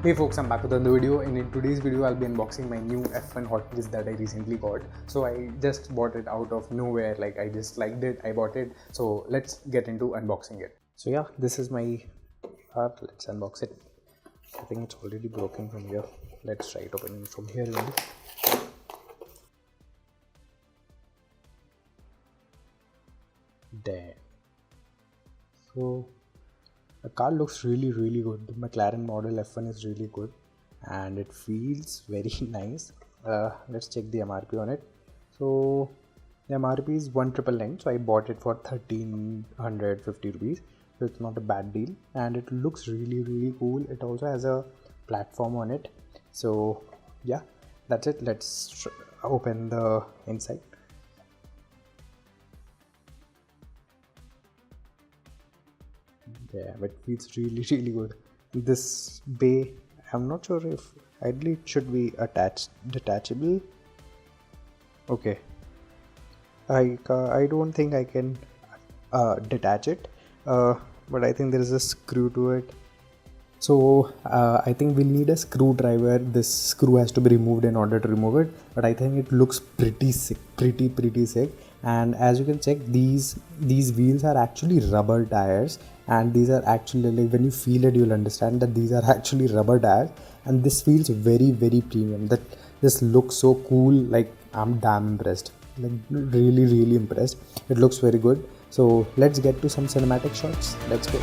Hey folks, I'm back with another video, and in today's video I'll be unboxing my new F1 Hot Wheels that I recently got. So I just bought it out of nowhere, like I just liked it, I bought it. So let's get into unboxing it. So yeah, this is my car. Let's unbox it. I think it's already broken from here. Let's try it opening from here only. Damn. So the car looks really good. The McLaren model F1 is really good and it feels very nice. Let's check the MRP on it. So the MRP is 1999, so I bought it for 1350 rupees. So it's not a bad deal and it looks really cool. It also has a platform on it. So yeah, that's it. Let's open the inside. Yeah, but it feels really good. This bay, I'm not sure if ideally it should be detachable. Okay, I don't think I can detach it, but I think there is a screw to it. So I think we'll need a screwdriver. This screw has to be removed in order to remove it, but I think it looks pretty sick, pretty sick. And as you can check, these wheels are actually rubber tires, and these are actually, like, when you feel it you'll understand that these are actually rubber tires, and this feels very premium. That this looks so cool. Like, I'm damn impressed, like really impressed. It looks very good. So let's get to some cinematic shots. Let's go.